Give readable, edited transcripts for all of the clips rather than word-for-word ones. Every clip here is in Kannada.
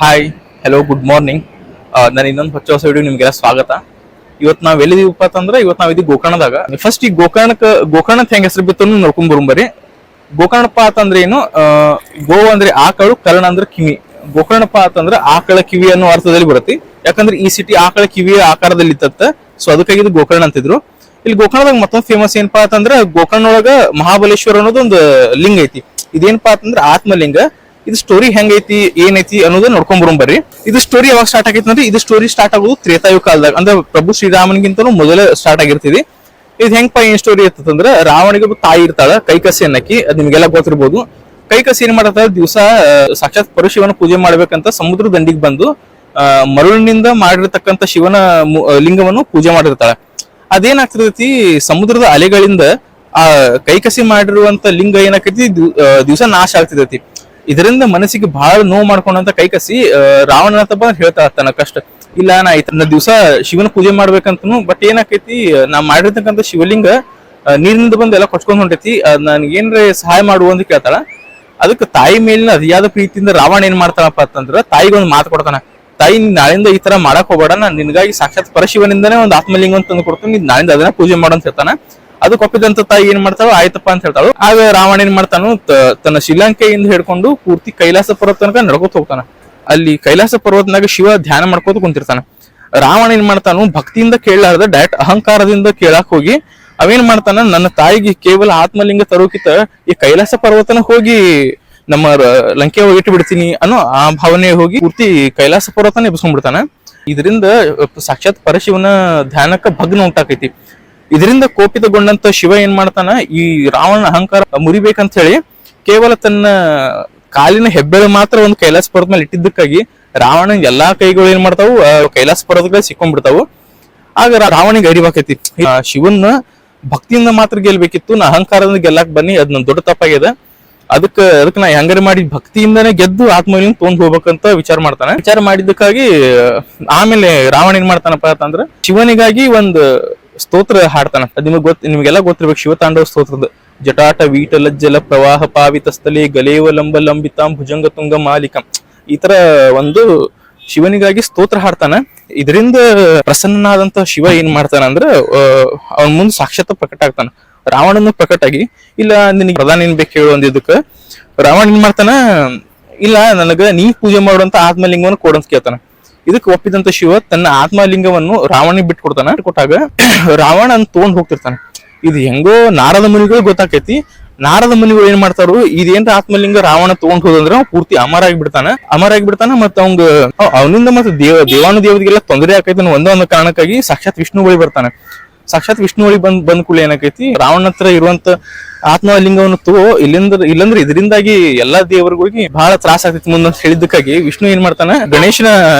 Hi, hello, good morning. ನಾನು ಇನ್ನೊಂದು ಹೊಚ್ಚ ಹೊಸ ವಿಡಿಯೋ ನಿಮ್ಗೆಲ್ಲ ಸ್ವಾಗತ. ಇವತ್ತು ನಾವ್ ಎಲ್ಲಿದೀವಪ್ಪ ಅಂತಂದ್ರೆ ಇವತ್ತು ನಾವ್ ಇದೀವಿ ಗೋಕರ್ಣದಾಗ. ಫಸ್ಟ್ ಈ ಗೋಕರ್ಣಕ್ ಹೆಂಗ್ ಹೆಸರು ಬಿತ್ತು ನೋಡ್ಕೊಂಡ್ ಬರುಂಬರಿ. ಗೋಕರ್ಣಪ್ಪ ಅಂತಂದ್ರೆ ಏನು? ಗೋ ಅಂದ್ರೆ ಆಕಳು, ಕರ್ಣ ಅಂದ್ರೆ ಕಿವಿ. ಗೋಕರ್ಣಪ್ಪ ಅಂತಂದ್ರೆ ಆಕಳ ಕಿವಿ ಅನ್ನೋ ಅರ್ಥದಲ್ಲಿ ಬರುತ್ತೆ. ಯಾಕಂದ್ರೆ ಈ ಸಿಟಿ ಆಕಳ ಕಿವಿಯ ಆಕಾರದಲ್ಲಿ ಇತ್ತತ್ತ. ಸೊ ಅದಕ್ಕಾಗಿ ಇದು ಗೋಕರ್ಣ ಅಂತಿದ್ರು. ಇಲ್ಲಿ ಗೋಕರ್ಣದಾಗ ಮತ್ತೊಂದು ಫೇಮಸ್ ಏನಪ್ಪಾ ಅಂತಂದ್ರೆ ಗೋಕರ್ಣ ಒಳಗ ಮಹಾಬಲೇಶ್ವರ ಅನ್ನೋದು ಒಂದು ಲಿಂಗ ಐತಿ. ಇದೇನಪ್ಪಾ ಅಂತಂದ್ರೆ ಆತ್ಮಲಿಂಗ. ಇದು ಸ್ಟೋರಿ ಹೆಂಗೈತಿ ಏನೈತಿ ಅನ್ನೋದನ್ನ ನೋಡ್ಕೊಂಡ್ ಬರೋಂಬರ್ರಿ. ಇದು ಸ್ಟೋರಿ ಯಾವಾಗ ಸ್ಟಾರ್ಟ್ ಆಗೈತಿ ಅಂದ್ರೆ ಇದು ಸ್ಟೋರಿ ಸ್ಟಾರ್ಟ್ ಆಗೋದು ತ್ರೇತಾಯುಗ ಕಾಲದಾಗ, ಅಂದ್ರೆ ಪ್ರಭು ಶ್ರೀರಾಮನಿಗಿಂತನೂ ಮೊದಲೇ ಸ್ಟಾರ್ಟ್ ಆಗಿರ್ತಿದೆ. ಇದು ಹೆಂಗಪ್ಪ ಏನ್ ಸ್ಟೋರಿ ಇರ್ತದಂದ್ರೆ, ರಾವಣಿಗೆ ಒಬ್ಬ ತಾಯಿ ಇರ್ತಾಳ, ಕೈಕಸಿ ಅನ್ನಕ್ಕಿ. ಅದ್ ನಿಮ್ಗೆಲ್ಲ ಗೊತ್ತಿರ್ಬೋದು. ಕೈಕಸಿ ಏನ್ ಮಾಡತ್ತ, ದಿವಸ ಸಾಕ್ಷಾತ್ ಪರಶಿವನ ಪೂಜೆ ಮಾಡ್ಬೇಕಂತ ಸಮುದ್ರ ದಂಡಿಗೆ ಬಂದು ಮರಳಿನಿಂದ ಮಾಡಿರ್ತಕ್ಕಂಥ ಶಿವನ ಲಿಂಗವನ್ನು ಪೂಜೆ ಮಾಡಿರ್ತಾಳ. ಅದೇನಾಗ್ತಿರ್ತೈತಿ, ಸಮುದ್ರದ ಅಲೆಗಳಿಂದ ಆ ಕೈಕಸಿ ಮಾಡಿರುವಂತ ಲಿಂಗ ಏನಾಕೈತಿ ದಿವಸ ನಾಶ ಆಗ್ತಿರ್ತೈತಿ. ಇದರಿಂದ ಮನಸ್ಸಿಗೆ ಬಹಳ ನೋವು ಮಾಡ್ಕೊಂಡಂತ ಕೈಕಸಿ ರಾವಣನ ಹತ್ರ ಬಂದ್ ಹೇಳ್ತಾ ತನ್ನ ಕಷ್ಟ. ಇಲ್ಲ, ನಾ ಇದನ್ನ ದಿವಸ ಶಿವನ ಪೂಜೆ ಮಾಡ್ಬೇಕಂತನು, ಬಟ್ ಏನಾಕೈತಿ, ನಾ ಮಾಡಿರ್ತಕ್ಕಂಥ ಶಿವಲಿಂಗ ನೀರಿನಿಂದ ಬಂದು ಎಲ್ಲ ಕೊಚ್ಕೊಂಡ್ ಹೊಂಟೈತಿ. ನನ್ಗೇನ್ರೆ ಸಹಾಯ ಮಾಡುವ ಅಂತ ಕೇಳ್ತಾಳ. ಅದಕ್ಕೆ ತಾಯಿ ಮೇಲಿನ ಅತಿಯಾದ ಪ್ರೀತಿಯಿಂದ ರಾವಣ ಏನ್ ಮಾಡ್ತಾನಪ್ಪ ಅಂತಂದ್ರ, ತಾಯಿಗೆ ಒಂದು ಮಾತು ಕೊಡ್ತಾನ. ತಾಯಿ, ನಾಳಿಂದ ಈ ತರ ಮಾಡಕ್ ಹೋಗ್ಬೇಡ, ನಾನ್ ನಿನ್ಗಾಗಿ ಸಾಕ್ಷಾತ್ ಪರಶಿವನಿಂದನೇ ಒಂದು ಆತ್ಮಲಿಂಗ ತಂದು ಕೊಡ್ತೀನಿ, ನೀನ್ ನಾಳಿಂದ ಅದನ್ನ ಪೂಜೆ ಮಾಡು ಅಂತ ಹೇಳ್ತಾನ. ಅದಕ್ಕೆ ಒಪ್ಪಿದಂತ ತಾಯಿ ಏನ್ ಮಾಡ್ತಾಳು, ಆಯ್ತಪ್ಪ ಅಂತ ಹೇಳ್ತಾಳು. ಆಗ ರಾವಣ ಏನ್ ಮಾಡ್ತಾನು, ತನ್ನ ಶ್ರೀಲಂಕೆಯಿಂದ ಹಿಡ್ಕೊಂಡು ಪೂರ್ತಿ ಕೈಲಾಸ ಪರ್ವತ ತನಕ ನಡ್ಕೋತ ಹೋಗ್ತಾನ. ಅಲ್ಲಿ ಕೈಲಾಸ ಪರ್ವತನಾಗ ಶಿವ ಧ್ಯಾನ ಮಾಡ್ಕೋತ ಕುಂತಿರ್ತಾನ. ರಾವಣ ಏನ್ ಮಾಡ್ತಾನು, ಭಕ್ತಿಯಿಂದ ಕೇಳಲಾರ್ದ ಡೈರೆಕ್ಟ್ ಅಹಂಕಾರದಿಂದ ಕೇಳಾಕ್ ಹೋಗಿ ಅವೇನ್ ಮಾಡ್ತಾನ, ನನ್ನ ತಾಯಿಗೆ ಕೇವಲ ಆತ್ಮಲಿಂಗ ತರೋಕಿತ ಈ ಕೈಲಾಸ ಪರ್ವತನ ಹೋಗಿ ನಮ್ಮ ಲಂಕೆ ಹೋಗಿ ಇಟ್ಟು ಬಿಡ್ತೀನಿ ಅನ್ನೋ ಆ ಭಾವನೆ ಹೋಗಿ ಪೂರ್ತಿ ಕೈಲಾಸ ಪರ್ವತನ ಎಬ್ಸ್ಕೊಂಡ್ಬಿಡ್ತಾನ. ಇದರಿಂದ ಸಾಕ್ಷಾತ್ ಪರಶಿವನ ಧ್ಯಾನಕ್ಕ ಭಗ್ನ ಉಂಟಾಕೈತಿ. ಇದರಿಂದ ಕೋಪಿತಗೊಂಡಂತ ಶಿವ ಏನ್ ಮಾಡ್ತಾನ, ಈ ರಾವಣನ ಅಹಂಕಾರ ಮುರಿಬೇಕಂತ ಹೇಳಿ ಕೇವಲ ತನ್ನ ಕಾಲಿನ ಹೆಬ್ಬೆಳೆ ಮಾತ್ರ ಒಂದು ಕೈಲಾಸ ಪರ್ವತ ಮೇಲೆ ಇಟ್ಟಿದ್ದಕ್ಕಾಗಿ ರಾವಣನ ಎಲ್ಲಾ ಕೈಗಳು ಏನ್ ಮಾಡ್ತಾವು, ಕೈಲಾಸ ಪರ್ವತಗಳು ಸಿಕ್ಕೊಂಡ್ಬಿಡ್ತಾವು. ಆಗ ರಾವಣಿಗೆ ಅರಿವಾಕೈತಿ, ಶಿವನ್ನ ಭಕ್ತಿಯಿಂದ ಮಾತ್ರ ಗೆಲ್ಬೇಕಿತ್ತು, ನಾ ಅಹಂಕಾರದಿಂದ ಗೆಲ್ಲಾಕ್ ಬನ್ನಿ, ಅದ್ ನನ್ ದೊಡ್ಡ ತಪ್ಪಾಗಿದೆ. ಅದಕ್ಕೆ ನಾ ಹೆಂಗಾರ ಮಾಡಿ ಭಕ್ತಿಯಿಂದನೇ ಗೆದ್ದು ಆತ್ಮಲಿಂಗ ತೊಗೊಂಡ್ ಹೋಗ್ಬೇಕಂತ ವಿಚಾರ ಮಾಡ್ತಾನೆ. ವಿಚಾರ ಮಾಡಿದ್ದಕ್ಕಾಗಿ ಆಮೇಲೆ ರಾವಣ ಏನ್ ಮಾಡ್ತಾನಪ್ಪ ಅಂತಂದ್ರ, ಶಿವನಿಗಾಗಿ ಒಂದು ಸ್ತೋತ್ರ ಹಾಡ್ತಾನ. ಅದ್ ನಿಮ್ಗೆಲ್ಲ ಗೊತ್ತಿರ್ಬೇಕು, ಶಿವತಾಂಡವ ಸ್ತೋತ್ರದ. ಜಟಾಟ ವೀಟಲಜ್ಜಲ ಪ್ರವಾಹ ಪಾವಿತ ಸ್ಥಳೇ ಗಲೇವ ಲಂಬ ಲಂಬಿತಾಂ ಭುಜಂಗ ತುಂಗ ಮಾಲಿಕಂ. ಈ ತರ ಒಂದು ಶಿವನಿಗಾಗಿ ಸ್ತೋತ್ರ ಹಾಡ್ತಾನ. ಇದರಿಂದ ಪ್ರಸನ್ನನಾದಂತ ಶಿವ ಏನ್ ಮಾಡ್ತಾನ ಅಂದ್ರ, ಅವನ್ ಮುಂದೆ ಸಾಕ್ಷಾತ್ ಪ್ರಕಟ ಆಗ್ತಾನ. ರಾವಣನು ಪ್ರಕಟ ಆಗಿ, ಇಲ್ಲ ನಿನಗೆ ಪ್ರಧಾನ ಏನ್ ಬೇಕು ಹೇಳು ಅಂದಿದ್ದಕ್ಕ ರಾವಣ ಏನ್ ಮಾಡ್ತಾನ, ಇಲ್ಲ ನನಗ ನೀ ಪೂಜೆ ಮಾಡುವಂತ ಆತ್ಮಲಿಂಗವನ್ನು ಕೊಡಂತ ಕೇಳ್ತಾನ. ಇದಕ್ಕೆ ಒಪ್ಪಿದಂತ ಶಿವ ತನ್ನ ಆತ್ಮಲಿಂಗವನ್ನು ರಾವಣಿಗೆ ಬಿಟ್ಟು ಕೊಡ್ತಾನ. ಕೊಟ್ಟಾಗ ರಾವಣ ಅಂತ ತಗೊಂಡ್ ಹೋಗ್ತಿರ್ತಾನೆ. ಇದು ಹೆಂಗೋ ನಾರದ ಮುನಿಗಳು ಗೊತ್ತಾಕೈತಿ. ನಾರದ ಮುನಿಗಳು ಏನ್ ಮಾಡ್ತಾರು, ಇದೇನ್ ಆತ್ಮಲಿಂಗ ರಾವಣ ತಗೊಂಡ್ ಹೋದಂದ್ರ ಪೂರ್ತಿ ಅಮರ ಆಗಿಬಿಡ್ತಾನ. ಮತ್ತ ಅವನಿಂದ ಮತ್ತೆ ದೇವಾನು ದೇವರಿಗೆಲ್ಲ ತೊಂದರೆ ಆಕೈತಿ ಅನ್ನೋ ಒಂದೊಂದು ಕಾರಣಕ್ಕಾಗಿ ಸಾಕ್ಷಾತ್ ವಿಷ್ಣು ಬಳಿ ಬರ್ತಾನೆ. ಸಾಕ್ಷಾತ್ ವಿಷ್ಣು ಬಳಿ ಬಂದ್ ಕೂಡಲೇ ಏನಾಕೈತಿ, ರಾವಣ ಹತ್ರ ಇರುವಂತ ಆತ್ಮಲಿಂಗವನ್ನು ತಗೋ, ಇಲ್ಲಂದ್ರೆ ಇದರಿಂದಾಗಿ ಎಲ್ಲಾ ದೇವರುಗಳಿಗೆ ಬಹಳ ತ್ರಾಸ ಆಗ್ತೈತಿ ಮುಂದೆ ಹೇಳಿದ್ದಕ್ಕಾಗಿ ವಿಷ್ಣು ಏನ್ ಮಾಡ್ತಾನ, ಗಣೇಶನ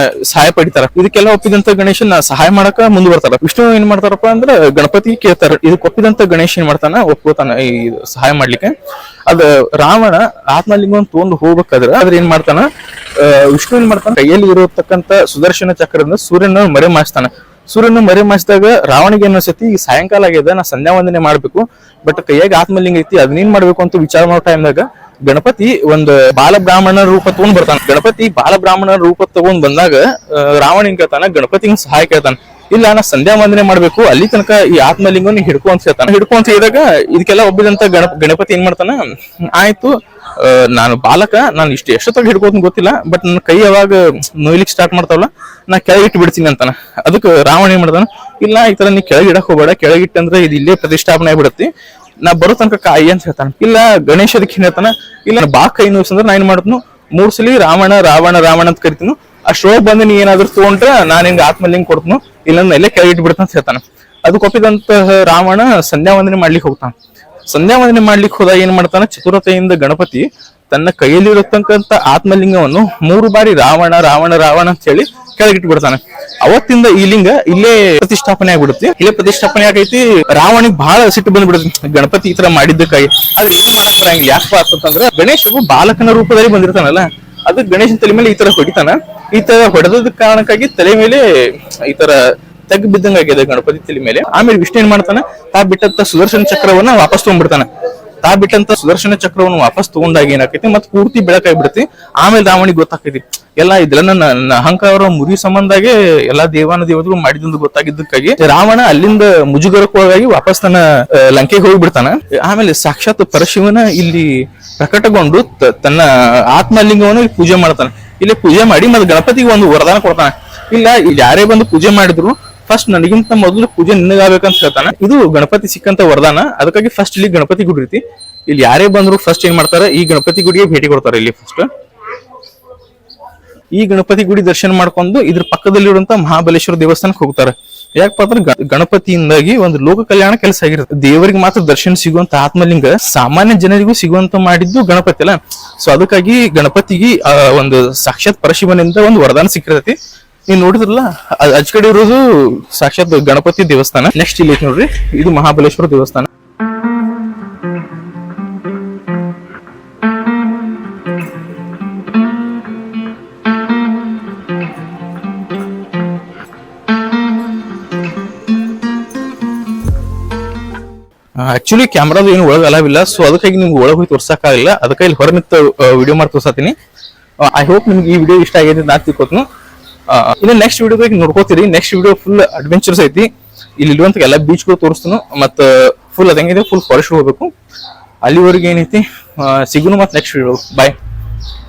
ಸಹಾಯ ಪಡಿತಾರ. ಇದಕ್ಕೆಲ್ಲ ಒಪ್ಪಿದಂತ ಗಣೇಶನ ಸಹಾಯ ಮಾಡಕ ಮುಂದೆ ಬರ್ತಾರ. ವಿಷ್ಣು ಏನ್ ಮಾಡ್ತಾರಪ್ಪ ಅಂದ್ರೆ ಗಣಪತಿ ಕೇಳ್ತಾರ. ಇದಕ್ಕೆ ಒಪ್ಪಿದಂತ ಗಣೇಶ ಏನ್ ಮಾಡ್ತಾನ, ಒಪ್ಕೋತಾನ ಈ ಸಹಾಯ ಮಾಡ್ಲಿಕ್ಕೆ. ಅದ ರಾವಣ ಆತ್ಮಲಿಂಗವನ್ನು ತಗೊಂಡು ಹೋಗ್ಬೇಕಾದ್ರೆ ಅದ್ರ ಏನ್ ಮಾಡ್ತಾನ, ವಿಷ್ಣು ಏನ್ ಮಾಡ್ತಾನ, ಕೈಯಲ್ಲಿ ಇರತಕ್ಕಂತ ಸುದರ್ಶನ ಚಕ್ರದಿಂದ ಸೂರ್ಯನ ಮರೆ ಮಾಚ್ತಾನ. ಸೂರ್ಯನ ಮರೆ ಮಾಚಿದಾಗ ರಾವಣಿಗೆ ಏನ್ ಅನ್ಸತಿ, ಈ ಸಾಯಂಕಾಲ ಆಗ್ಯದ, ನಾ ಸಂಧ್ಯಾ ವಂದನೆ ಮಾಡ್ಬೇಕು, ಬಟ್ ಕೈಯಾಗ ಆತ್ಮಲಿಂಗ ಐತಿ, ಅದನ್ನೇನ್ ಮಾಡ್ಬೇಕು ಅಂತ ವಿಚಾರ ಮಾಡೋ ಟೈಮ್ದಾಗ ಗಣಪತಿ ಒಂದು ಬಾಲಬ್ರಾಹ್ಮಣ ರೂಪ ತಗೊಂಡ್ ಬರ್ತಾನ. ಗಣಪತಿ ಬಾಲಬ್ರಾಹ್ಮಣ ರೂಪ ತಗೊಂಡ್ ಬಂದಾಗ ರಾವಣ ಏನ್ ಕೇಳ್ತಾನ, ಗಣಪತಿ ಸಹಾಯ ಕೇಳ್ತಾನ. ಇಲ್ಲ, ನಾ ಸಂಧ್ಯಾ ವಂದನೆ ಮಾಡ್ಬೇಕು, ಅಲ್ಲಿ ತನಕ ಈ ಆತ್ಮಲಿಂಗವನ್ನು ಹಿಡ್ಕೊ ಅಂತ ಹೇಳ್ತಾನ. ಹಿಡ್ಕೊ ಅಂತ ಹೇಳಿದಾಗ ಇದಕ್ಕೆಲ್ಲ ಒಬ್ಬಿದಂತ ಗಣಪತಿ ಏನ್ ಮಾಡ್ತಾನ, ಆಯ್ತು, ನಾನು ಬಾಲಕ, ನಾನು ಎಷ್ಟೊತ್ತಾಗ ಹಿಡ್ಕೋತ ಗೊತ್ತಿಲ್ಲ, ಬಟ್ ನನ್ನ ಕೈ ಯಾವಾಗ ನೋಯ್ಲಿಕ್ಕೆ ಸ್ಟಾರ್ಟ್ ಮಾಡ್ತಾವಲ್ಲ, ನಾ ಕೆಳಗಿಟ್ಟು ಬಿಡ್ತೀನಿ ಅಂತಾನ. ಅದಕ್ಕೆ ರಾವಣ ಏನ್ ಮಾಡ್ತಾನ, ಇಲ್ಲ, ಈ ತರ ನೀ ಕೆಳಗಿಡಕ್ ಹೋಗ್ಬೇಡ, ಕೆಳಗಿಟ್ಟಂದ್ರೆ ಇದು ಇಲ್ಲೇ ಪ್ರತಿಷ್ಠಾಪನೆ ಆಗ್ಬಿಡತ್ತಿ, ನಾ ಬರೋ ತನಕ ಕಾಯಿ ಅಂತ ಹೇಳ್ತಾನ. ಇಲ್ಲ, ಗಣೇಶ ಅದಕ್ಕೆ ಏನ್ ಹೇಳ್ತಾನ, ಇಲ್ಲ ಬಾ ಕೈ ನೋಯ್ಸಂದ್ರೆ ನಾ ಏನ್ ಮಾಡ್ತನು, 3 ಸಲಿ ರಾವಣ ರಾವಣ ರಾವಣ ಅಂತ ಕರಿತೀನು, ಅಷ್ಟೊಳಗೆ ಬಂದು ನೀ ಏನಾದ್ರು ತಗೊಂಡ್ರೆ ನಾನು ನಿನ್ಗೆ ಆತ್ಮಲಿಂಗ ಕೊಡ್ತನು, ಇಲ್ಲ ಎಲ್ಲೇ ಕೆಳಗಿಟ್ಟು ಬಿಡ್ತಾನ ಅಂತ ಹೇಳ್ತಾನ. ಅದಕ್ಕೆ ಒಪ್ಪಿದಂತ ರಾವಣ ಸಂಧ್ಯಾ ವಂದನೆ ಮಾಡ್ಲಿಕ್ಕೆ ಹೋಗ್ತಾನ. ಸಂಧ್ಯಾ ವಂದನೆ ಮಾಡ್ಲಿಕ್ಕೆ ಹೋದಾಗ ಏನ್ ಮಾಡ್ತಾನ, ಚತುರತೆಯಿಂದ ಗಣಪತಿ ತನ್ನ ಕೈಯಲ್ಲಿರತಕ್ಕಂತ ಆತ್ಮಲಿಂಗವನ್ನು 3 ಬಾರಿ ರಾವಣ ರಾವಣ ರಾವಣ ಅಂತ ಹೇಳಿ ಕೆಳಗಿಟ್ಟು ಬಿಡ್ತಾನೆ. ಅವತ್ತಿಂದ ಈ ಲಿಂಗ ಇಲ್ಲೇ ಪ್ರತಿಷ್ಠಾಪನೆ ಆಗ್ಬಿಡುತ್ತೆ. ಇಲ್ಲೇ ಪ್ರತಿಷ್ಠಾಪನೆ ಆಗೈತಿ. ರಾವಣಿಗೆ ಬಹಳ ಸಿಟ್ಟು ಬಂದ್ಬಿಡುತ್ತೆ ಗಣಪತಿ ಈ ತರ ಮಾಡಿದ್ದಕ್ಕಾಗಿ. ಆದ್ರೆ ಏನು ಮಾಡಕ್ ಬರಂಗಿಲ್ಲ. ಯಾಕಪ್ಪ ಅಂತಂದ್ರೆ ಗಣೇಶನು ಬಾಲಕನ ರೂಪದಲ್ಲಿ ಬಂದಿರ್ತಾನಲ್ಲ, ಅದು ಗಣೇಶನ ತಲೆ ಮೇಲೆ ಈ ತರ ಹೊಡಿತಾನ. ಈ ತರ ಹೊಡೆದ ಕಾರಣಕ್ಕಾಗಿ ತಲೆ ಮೇಲೆ ಈ ತರ ತೆಗ್ ಬಿದ್ದಂಗ ಆಗಿದೆ ಗಣಪತಿ ತಲೆ ಮೇಲೆ. ಆಮೇಲೆ ವಿಷ್ಣು ಏನ್ ಮಾಡ್ತಾನ, ತಾ ಬಿಟ್ಟಂತ ಸುದರ್ಶನ ಚಕ್ರವನ್ನ ವಾಪಸ್ ತಗೊಂಡ್ಬಿಡ್ತಾನ. ತಾ ಬಿಟ್ಟಂತ ಸುದರ್ಶನ ಚಕ್ರವನ್ನು ವಾಪಸ್ ತಗೊಂಡಾಗ ಏನಾಕೈತಿ ಮತ್ತೆ ಪೂರ್ತಿ ಬೆಳಕಾಗ್ಬಿಡ್ತಿ. ಆಮೇಲೆ ರಾವಣಿಗೆ ಗೊತ್ತಾಕೈತಿ ಎಲ್ಲ ಇದೆಲ್ಲ ನನ್ನ ಅಹಂಕಾರ ಮುರಿ ಸಂಬಂಧಾಗೆ ಎಲ್ಲಾ ದೇವಾನ ದೇವತೆಗಳು ಮಾಡಿದಂದು ಗೊತ್ತಾಗಿದ್ದಕ್ಕಾಗಿ ರಾವಣ ಅಲ್ಲಿಂದ ಮುಜುಗರಕ್ಕೊಳಗಾಗಿ ವಾಪಸ್ ತನ್ನ ಲಂಕೆಗೆ ಹೋಗ್ಬಿಡ್ತಾನ. ಆಮೇಲೆ ಸಾಕ್ಷಾತ್ ಪರಶಿವನ ಇಲ್ಲಿ ಪ್ರಕಟಗೊಂಡು ತನ್ನ ಆತ್ಮಲಿಂಗವನ್ನು ಇಲ್ಲಿ ಪೂಜೆ ಮಾಡ್ತಾನೆ. ಇಲ್ಲಿ ಪೂಜೆ ಮಾಡಿ ಮತ್ತೆ ಗಣಪತಿಗೆ ಒಂದು ವರದಾನ ಕೊಡ್ತಾನೆ. ಇಲ್ಲ ಇಲ್ಲಿ ಯಾರೇ ಬಂದು ಪೂಜೆ ಮಾಡಿದ್ರು ಫಸ್ಟ್ ನನಗಿಂತ ಮೊದಲು ಪೂಜೆ ನಿನಗಾಗಬೇಕಂತ ಹೇಳ್ತಾನೆ. ಇದು ಗಣಪತಿ ಸಿಕ್ಕಂತ ವರದಾನ. ಅದಕ್ಕಾಗಿ ಫಸ್ಟ್ ಇಲ್ಲಿ ಗಣಪತಿ ಗುಡಿ ಐತಿ. ಇಲ್ಲಿ ಯಾರೇ ಬಂದ್ರು ಫಸ್ಟ್ ಏನ್ ಮಾಡ್ತಾರೆ, ಈ ಗಣಪತಿ ಗುಡಿಗೆ ಭೇಟಿ ಕೊಡ್ತಾರೆ. ಇಲ್ಲಿ ಫಸ್ಟ್ ಈ ಗಣಪತಿ ಗುಡಿ ದರ್ಶನ ಮಾಡ್ಕೊಂಡು ಇದ್ರ ಪಕ್ಕದಲ್ಲಿರುವಂತ ಮಹಾಬಲೇಶ್ವರ ದೇವಸ್ಥಾನಕ್ಕೆ ಹೋಗ್ತಾರೆ. ಯಾಕಪ್ಪ ಅಂದ್ರೆ ಗಣಪತಿಯಿಂದಾಗಿ ಒಂದು ಲೋಕ ಕಲ್ಯಾಣ ಕೆಲಸ ಆಗಿರುತ್ತೆ. ದೇವರಿಗೆ ಮಾತ್ರ ದರ್ಶನ ಸಿಗುವಂತ ಆತ್ಮಲಿಂಗ ಸಾಮಾನ್ಯ ಜನರಿಗೂ ಸಿಗುವಂತ ಮಾಡಿದ್ದು ಗಣಪತಿ ಅಲ್ಲ. ಸೊ ಅದಕ್ಕಾಗಿ ಗಣಪತಿಗೆ ಒಂದು ಸಾಕ್ಷಾತ್ ಪರಶಿವನಿಂದ ಒಂದು ವರದಾನ ಸಿಕ್ಕಿರತೈತಿ. ನೀವು ನೋಡಿದ್ರಲ್ಲ ಅಚ್ ಕಡೆ ಇರೋದು ಸಾಕ್ಷಾತ್ ಗಣಪತಿ ದೇವಸ್ಥಾನ. ನೆಕ್ಸ್ಟ್ ಇಲ್ಲಿ ನೋಡ್ರಿ, ಇದು ಮಹಾಬಲೇಶ್ವರ ದೇವಸ್ಥಾನ. ಆಕ್ಚುಲಿ ಕ್ಯಾಮ್ರಾದ ಏನು ಒಳಗೆ ಅಲಾವಿಲ್ಲ. ಸೊ ಅದಕ್ಕಾಗಿ ನಿಮ್ಗೆ ಒಳಗೆ ಹೋಗಿ ತೋರ್ಸಕ್ಕಾಗಿಲ್ಲ. ಅದಕ್ಕೆ ಇಲ್ಲಿ ಹೊರ ನಿಂತ ವಿಡಿಯೋ ಮಾಡಿ ತೋರ್ಸತ್ತೀನಿ. ಐ ಹೋಪ್ ನಿಮ್ಗೆ ಈ ವಿಡಿಯೋ ಇಷ್ಟ ಆಗಿದೆ ನಾ ತಿಳ್ಕೊತೀನಿ. ಇನ್ನು ನೆಕ್ಸ್ಟ್ ವಿಡಿಯೋದಾಗ ನೋಡ್ಕೋತೀರಿ. ನೆಕ್ಸ್ಟ್ ವಿಡಿಯೋ ಫುಲ್ ಅಡ್ವೆಂಚರ್ಸ್ ಐತಿ. ಇಲ್ಲಿ ಇರುವಂತ ಎಲ್ಲ ಬೀಚ್ಗಳು ತೋರಿಸ್ತಾನು. ಮತ್ತ ಫುಲ್ ಅದಂಗಿದೆ, ಫುಲ್ ಫಾರೆಸ್ಟ್ ಹೋಗ್ಬೇಕು. ಅಲ್ಲಿವರೆಗೆ ಏನೈತಿ ಸಿಗುನು ಮತ್ತೆ ನೆಕ್ಸ್ಟ್ ವಿಡಿಯೋ. ಬಾಯ್.